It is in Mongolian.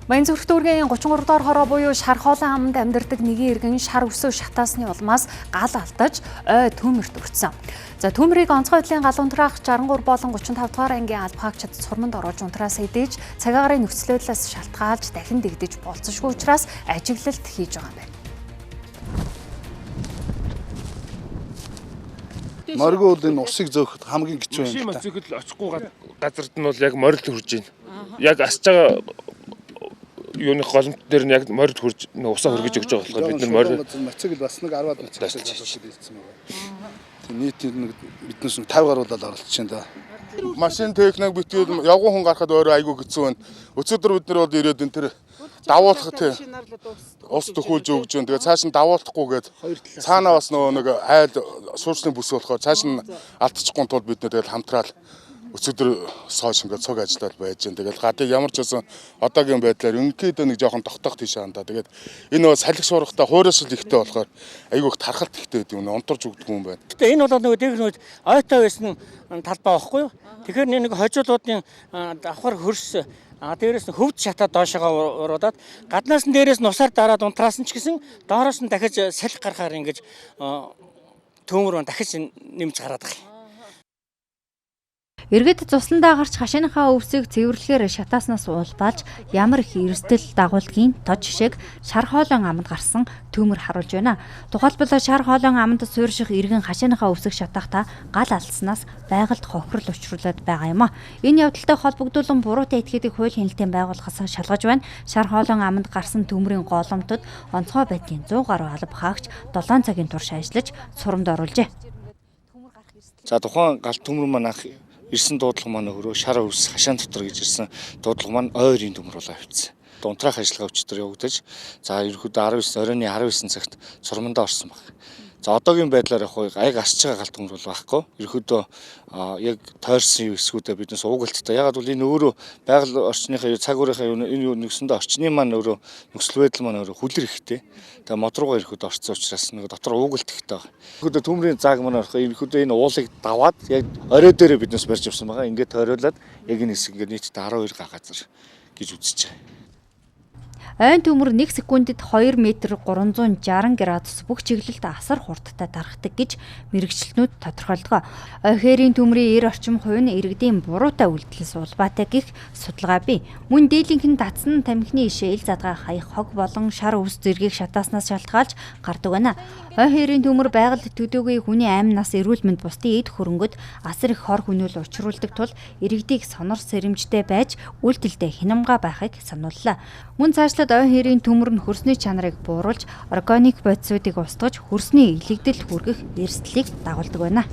Баянзүрх дүүргийн 33 дугаар хороо буюу шар хоолон аманд амьдардаг нэгэн иргэн шар өсөө шатаасны улмаас гал алдаж ой төмөрт өртсөн. За төмрийг онцгой байдлын гал унтраах 63 болон 35 дугаар ангийн албахаагчид сурманд оруулж унтраас эдэж цагаагаар нөхцөлөөдлөөс шалтгаалж дахин дэгдэж болцсошгүй учраас ажиглалт хийж байгаа юм байна. Моргүй бол энэ усыг зөөхөд хамгийн хэцүү юм байна. Зөөхөд очихгүй газарт нь бол яг морил хурж байна. Яг асж байгаа юуны голомт дээр нь яг морил хурж усаа хөргөж өгч байгаа болохоор бид нар морил мацыг бас нэг 10-аад мацыг хэлсэн байгаа. Тийм нийтийн биднээс 50 гаруй бол оролцож байна да. Машин техник битгий явган хүн гарахад өөрөө айгүй хэцүү байна. Өчигдөр бид нар бол ирээд энэ тэр давуулах тий ус төхүүлж өгч байна. Тэгээ цааш нь давуулахгүйгээд цаанаа бас нөгөө нэг айл суурьсны бүс болохоор цааш нь алдчихгүй тул бид нэр тэгэл хамтраал өчигдөр соош ингээд цуг ажиллаад байж байна. Тэгэл гадыг ямар ч байсан одоогийн байдлаар өнөд нэг жоохон тогтоох тийш хаана. Тэгээд энэ бол салхи шуурхтаа хуурайс л ихтэй болохоор айгүй их тархалт ихтэй гэдэг юм. Унтарч өгдөг юм байна. Гэтэ энэ бол нөгөө дээрх ойтой байсан талбай байхгүй юу? Тэгэхээр нэг хожуулуудын давхар хөрс дээрээс нь хөвд шатаад доошоо уруудаад гаднаас нь дээрээс нь усаар дараад унтраасан ч гэсэн доороос нь дахиж салхи гарахаар ингэж төмөр дахиж нэмж гараад байгаа юм. Иргэд цусландаа гарч хашааныхаа өвсийг цэвэрлэхээр шатааснаас уулбаалж ямар их эрсдэл дагуулдгийн тод жишээг шар хоолон аманд гарсан төмөр харуулж байна. Тухайлбал шар хоолон аманд суурьших иргэн хашааныхаа өвсийг шатахдаа гал алдснаас байгальд хохирол учруулад байгаа юм а. Энэ явдалтай холбогдуулан буруутай этгээдэг хууль хяналтын байгууллагаас шалгаж байна. Шар хоолон аманд гарсан төмрийн голомтод онцгой байдлын 100 гаруй алба хаагч 7 цагийн турш ажиллаж сурамд оруулжээ. За тухайн гал төмөр маань ирсэн дуудлага маань өөрөө шар өвс хашаан дотор гэж ирсэн дуудлага маань ойрын төмөр болоо авчихсан. Унтраах ажиллагаа өчтөр явагдаж за ерөөдөө 19 цагт сурмандаа орсон баг. За одоогийн байдлаар яг асж байгаа гал төмөр бол байхгүй. Ерөөдөө яг тойрсон эсгүүдээ биднес уугалттай. Ягаад бол энэ өөрөө байгаль орчныхаа цаг уурынхаа энэ нэгсэндээ орчны маань өөрөө нөхцөл байдал маань өөрөө хүлэр ихтэй. Тэгээ мод руугаа ерөөдөө орцсон учраас нэг дотор уугалт ихтэй байгаа. Ерөөдөө төмрийн зааг маань орох ерөөдөө энэ уулыг даваад яг орой дээрээ биднес барьж авсан байгаа. Ингээд тойруулаад яг энэ хэсэг ингээд нийтдээ 12 га газар гэж үзэж байгаа. Ойн төмөр 1 секундэд 2 м 360 градус бүх чиглэлд асар хурдтай дарахдаг гэж мэрэгчлэнүүд тодорхойлдог. Ой хээрийн төмрийн 90 орчим хувь нь иргэдийн буруутай үйлдэлээс улбаатай гэх судалгаа бий. Мөн дийлэнх нь татсан тамхины ишээ ил задгаа хаях хог болон шар өвс зэргийг шатааснаас шалтгаалж гардаг байна. Ой хээрийн төмөр байгальд төдөөгүй хүний аймнаас эрүүл мэнд бусдын эд хөрөнгөд асар их хор хүнүүл учруулдаг тул иргэдийг сонор сэрэмжтэй байж үйлдэлдээ хянамга байхыг санууллаа. Мөн цаашлаад ой хээрийн төмөр нь хөрсний чанарыг бууруулж органик бодисуудыг устгаж хөрсний илэгдэл хүргэх эрсдлийг дагуулдаг байна.